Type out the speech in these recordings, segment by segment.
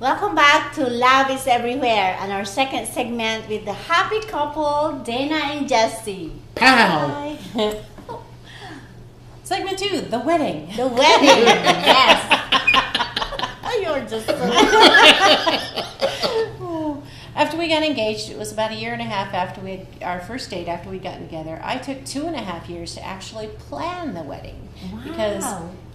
Welcome back to Love is Everywhere and our second segment with the happy couple, Dana and Jesse. Pow! Hi. Segment 2, the wedding. The wedding, yes. You're just so... After we got engaged, it was about a year and a half after our first date after we'd gotten together. I took 2.5 years to actually plan the wedding. Wow. Because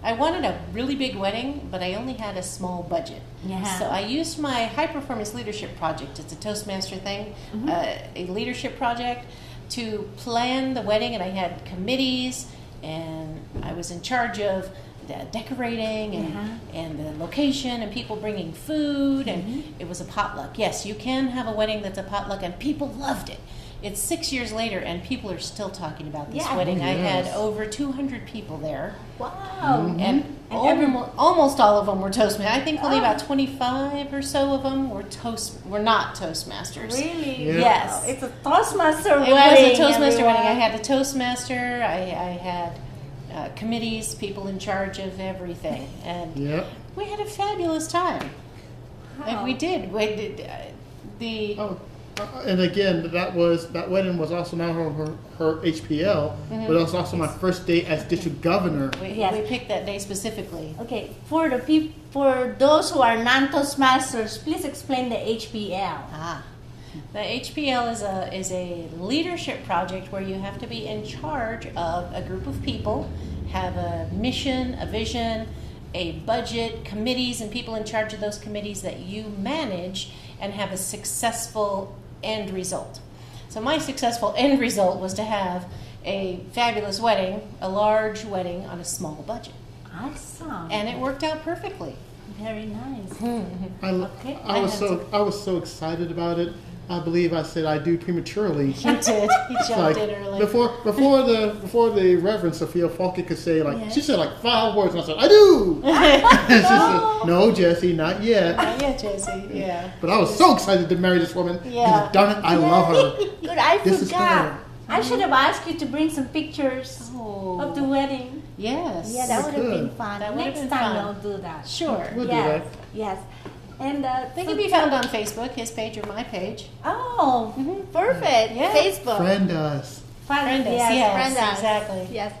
I wanted a really big wedding, but I only had a small budget. Yeah. So I used my high performance leadership project. It's a Toastmaster thing, a leadership project to plan the wedding, and I had committees, and I was in charge of the decorating and the location and people bringing food, and it was a potluck. Yes, you can have a wedding that's a potluck, and people loved it. It's 6 years later, and people are still talking about this wedding. I had over 200 people there. Wow. And almost all of them were Toastmasters. I think only about 25 or so of them were not Toastmasters. Really? Yeah. Yes. It's a Toastmaster It wedding. was a Toastmaster everyone. wedding. I had a Toastmaster. I had committees, people in charge of everything, and we had a fabulous time. Like we did. And again, that wedding was also not her HPL, but it was also my first day as district governor. We picked that day specifically. Okay, for those who are non-Toastmasters, please explain the HPL. The HPL is a leadership project where you have to be in charge of a group of people, have a mission, a vision, a budget, committees, and people in charge of those committees that you manage, and have a successful end result. So my successful end result was to have a fabulous wedding, a large wedding on a small budget. Awesome. And it worked out perfectly. Very nice. I was so excited about it. I believe I said I do prematurely. You did. You jumped in early. Before the Reverend Sophia Falke could say she said 5 words, and I said I do. And she said, "No, Jesse, not yet." Not yet, Jesse. Yeah. But I was so excited to marry this woman. Yeah. Darn it, I love her. Good, I This is forgot. her. I should have asked you to bring some pictures of the wedding. Yes. Yeah, that would have been could. fun. That would have Next been time fun. we'll do that. Sure. We'll do Yes, that. yes. And They can be found on Facebook, his page or my page. Oh, perfect. Yeah. Facebook. Friend us. Friend us, Yes, yes, friend us. exactly. Yes.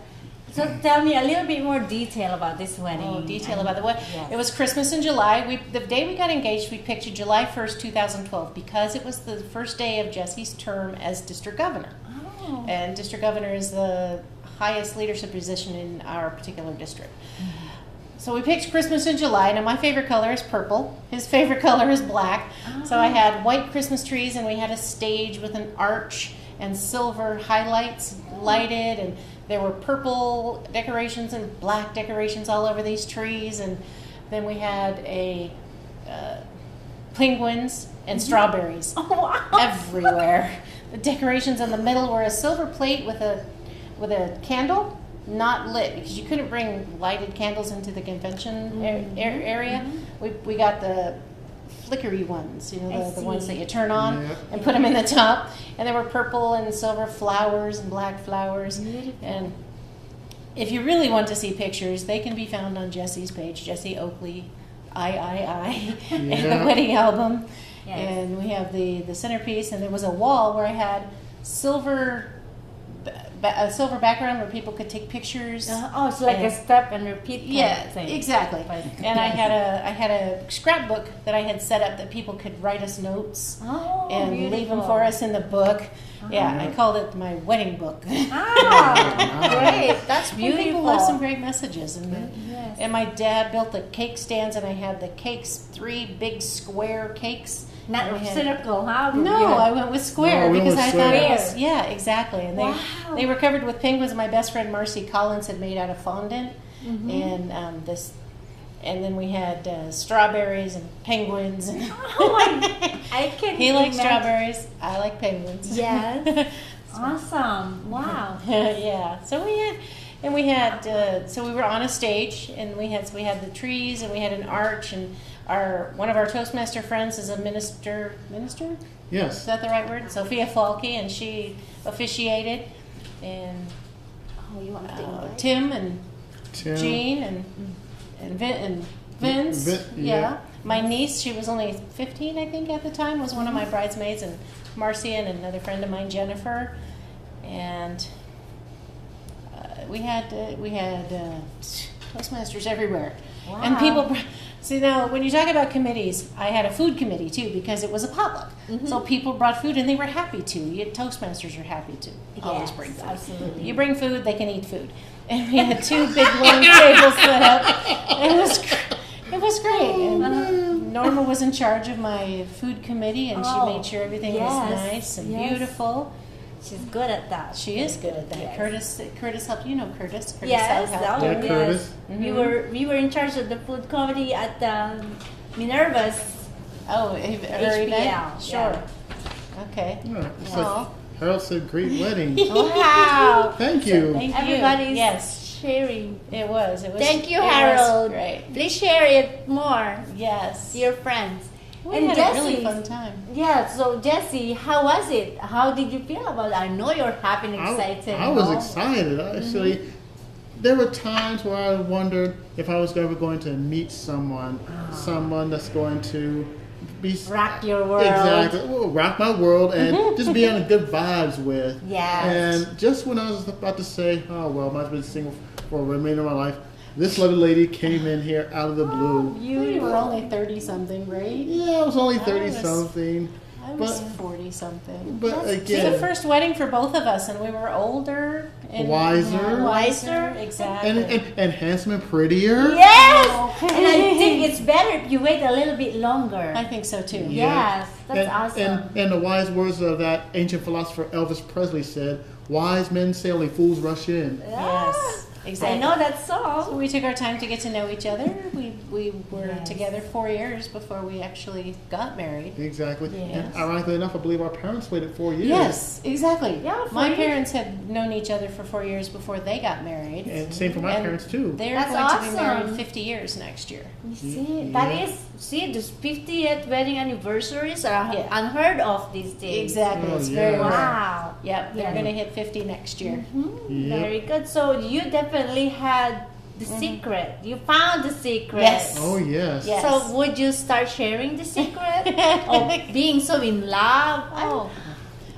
So tell me a little bit more detail about this wedding. Detail about the wedding. Yes. It was Christmas in July. The day we got engaged, we picked July 1st, 2012, because it was the first day of Jesse's term as district governor. Oh. And district governor is the highest leadership position in our particular district. So we picked Christmas in July. Now my favorite color is purple. His favorite color is black. So I had white Christmas trees, and we had a stage with an arch and silver highlights lighted, and there were purple decorations and black decorations all over these trees, and then we had penguins and strawberries everywhere. The decorations in the middle were a silver plate with a candle, not lit, because you couldn't bring lighted candles into the convention area. We got the flickery ones, the ones that you turn on and put them in the top. And there were purple and silver flowers and black flowers. Beautiful. And if you really want to see pictures, they can be found on Jesse's page, Jesse Oakley, and the wedding album. Yes. And we have the centerpiece, and there was a wall where I had a silver background where people could take pictures. It's like a step and repeat kind of thing. Exactly. And I had a scrapbook that I had set up that people could write us notes and leave them for us in the book. Yeah, I called it my wedding book. Great. That's And beautiful. people left some great messages. And Yes. and my dad built the cake stands, and I had the cakes, 3 big square cakes. Not And we had- circle, huh? No, I went with square No, we because went I square. thought it was, exactly. And Wow. they were covered with penguins. My best friend Marcy Collins had made out of fondant, and and then we had strawberries and penguins. And I can he likes imagine. strawberries. I like penguins. Yes. Awesome. Wow. Yeah. So we were on a stage, and we had the trees, and we had an arch, and one of our Toastmaster friends is a minister. Minister? Yes. Is that the right word? Sophia Falke, and she officiated, and You want to Tim and Jean and Vince. Yeah. My niece, she was only 15, I think, at the time, was one of my bridesmaids, and Marcia and another friend of mine, Jennifer, and we had Toastmasters everywhere, Wow. and people. See, now when you talk about committees, I had a food committee too because it was a potluck. So people brought food and they were happy to. Toastmasters are happy to always Yes, bring food. absolutely. You bring food, they can eat food. And we had 2 big long tables set up. It was great. And Norma was in charge of my food committee, and she made sure everything was nice and beautiful. She's good at that. She is good at that. Yes. Curtis helped. You know Curtis. Curtis Yes, helped. Yeah, Curtis. We were in charge of the food committee at Minerva's. Oh, her HBL, event? Sure. yeah. Okay. Yeah, it's Aw. like Harold said, great wedding. Wow. Thank you. Thank you. Everybody's Yes. sharing. It was. Thank you, it was Harold. great. Please share it more Yes. to your friends. We And had a really Jessie- fun time. Yeah, so Jessie, how was it? How did you feel about it? I know you're happy and excited. I was no? excited. Actually, there were times where I wondered if I was ever going to meet someone that's going to be Rock your world. Exactly, well, rock my world, and just be on good vibes with. Yes. And just when I was about to say, "Oh well, I might have been single for the remainder of my life," this lovely lady came in here out of the blue. You were only 30-something, right? Yeah, I was only I 30 was- something. I was But- 40-something. But That's- It was again, the first wedding for both of us, and we were older and Wiser. Wiser. Exactly. and handsome and prettier. Yes! Okay. And I think it's better if you wait a little bit longer. I think so too. Yeah. Yes, that's awesome. And the wise words of that ancient philosopher Elvis Presley said, "Wise men say only fools rush in." Yes. Exactly. I know that So song. we took our time to get to know each other. We were Yes. together 4 years before we actually got married. Exactly. Yes. And ironically enough, I believe our parents waited 4 years. Yes, exactly. Yeah, 4 my years. parents had known each other for 4 years before they got married. And same for my And parents too. They're That's going to be married awesome. 50 years next year. You see, that Yeah. is, those 50th wedding anniversaries are Yeah. unheard of these days. Exactly. Oh, it's yeah. very rare. Wow. Yep, they're Yeah. going to hit 50 next year. Yep. Very good. So you definitely had the secret. You found the secret. Yes. Oh yes. Yes. So would you start sharing the secret of being so in love? Oh.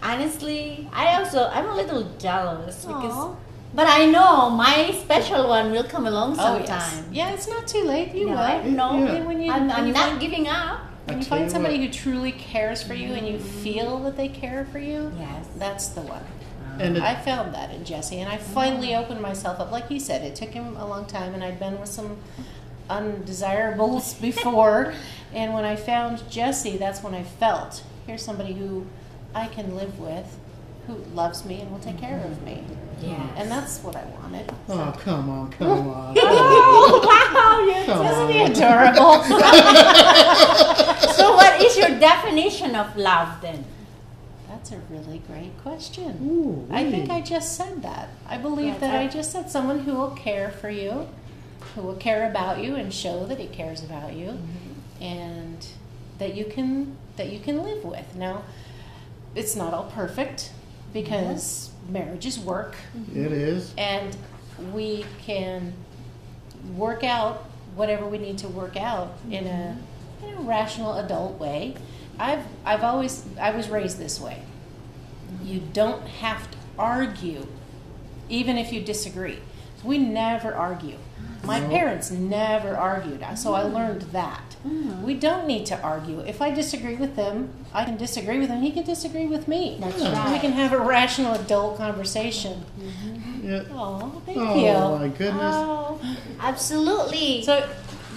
Honestly, I'm a little jealous because, Aw. but I know my special one will come along Oh, sometime. yes. Yeah, it's not too late. You No, will. no, Yeah. When you, I'm when you not find, giving up. when I you tell find you somebody what. who truly cares for you and you feel that they care for you, Yes. that's the one. And it, I found that in Jesse, and I finally opened myself up. Like he said, it took him a long time, and I'd been with some undesirables before. And when I found Jesse, that's when I felt here's somebody who I can live with, who loves me and will take care of me. Yes. And that's what I wanted. oh come on, come on. Oh, wow, you're Come Isn't he on. adorable? So what is your definition of love then? That's a really great question. Ooh, I think wee. I just said that. I believe Yes, that I- I just said someone who will care for you, who will care about you and show that he cares about you, and that you can live with. Now, it's not all perfect because marriage is work, It is. and we can work out whatever we need to work out in a rational adult way. I was raised this way. You don't have to argue, even if you disagree. We never argue. My No. parents never argued, so I learned that. We don't need to argue. If I disagree with them, I can disagree with him. He can disagree with me. That's Yeah. right. We can have a rational adult conversation. Yeah. Oh, thank Oh you. my goodness. Oh. Absolutely. So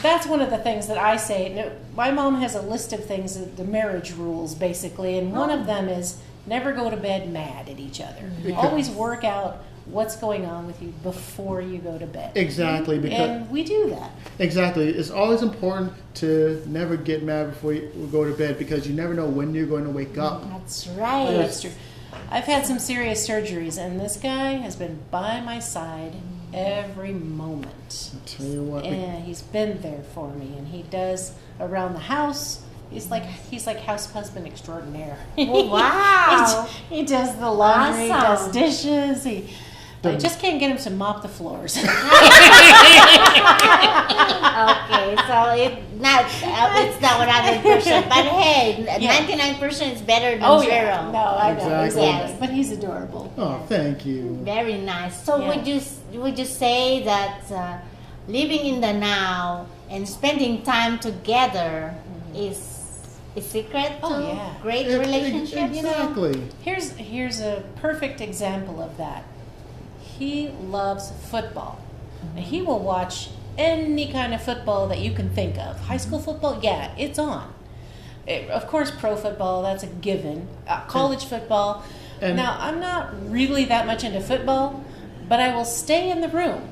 that's one of the things that I say. No, my mom has a list of things, the marriage rules basically, and one of them is never go to bed mad at each other. Yes. Always work out what's going on with you before you go to bed. Exactly, because And we do that. exactly, it's always important to never get mad before you go to bed because you never know when you're going to wake up. That's right. Oh, that's true. I've had some serious surgeries, and this guy has been by my side every moment. I tell you what, And he's been there for me, and he does around the house. He's like house husband extraordinaire. Oh, wow. he does the laundry, Awesome. does dishes. I just can't get him to mop the floors. Okay, so it's not 100%, but hey, 99% is better than Oh zero. yeah, no, I know Exactly. exactly. Yes. But he's adorable. Oh, thank you. Very nice. So Yeah. would you say that living in the now and spending time together is a secret to Oh, yeah. great relationships? Exactly. Here's a perfect example of that. He loves football. He will watch any kind of football that you can think of. High school football, yeah, it's on. Of course, pro football, that's a given. College football. and- Now, I'm not really that much into football, but I will stay in the room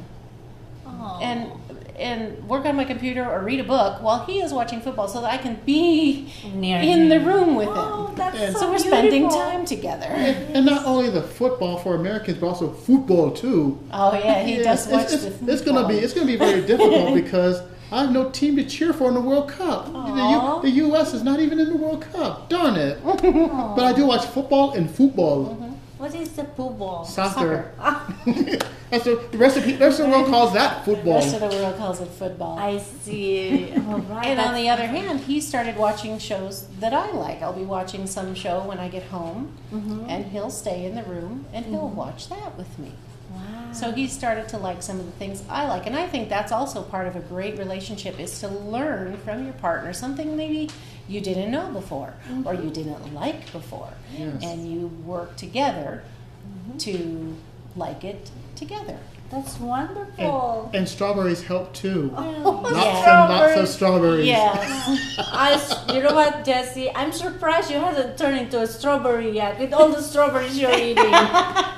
Oh. and work on my computer or read a book while he is watching football so that I can be Near in the room with Oh, him. that's And- so So we're spending beautiful. time together. And not only the football for Americans, but also football too. Oh yeah, he does watch it's, the it's gonna be very difficult because I have no team to cheer for in the World Cup. Aw. The U.S. is not even in the World Cup. Darn it! But I do watch football and football. What is the football? Soccer. That's the rest of the world calls that The football. rest of the world calls it football. I see. Oh, right. And on that's- the other hand, he started watching shows that I like. I'll be watching some show when I get home, and he'll stay in the room and he'll watch that with me. Wow. So he started to like some of the things I like. And I think that's also part of a great relationship is to learn from your partner something maybe you didn't know before or you didn't like before. Yes. And you work together to like it together. That's wonderful. And strawberries help too. Oh, Lots yeah. and lots of strawberries. Yes. You know what, Jesse? I'm surprised you hasn't turned into a strawberry yet with all the strawberries you're eating.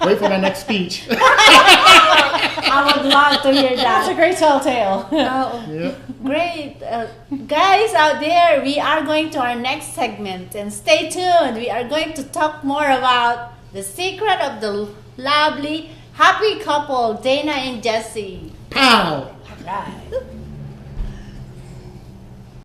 Wait for my next speech. I would love to hear That's a that. great tall tale. Oh, Yep. great. Guys out there, we are going to our next segment and stay tuned. We are going to talk more about the secret of the lovely, happy couple, Dana and Jesse. Pow! Right.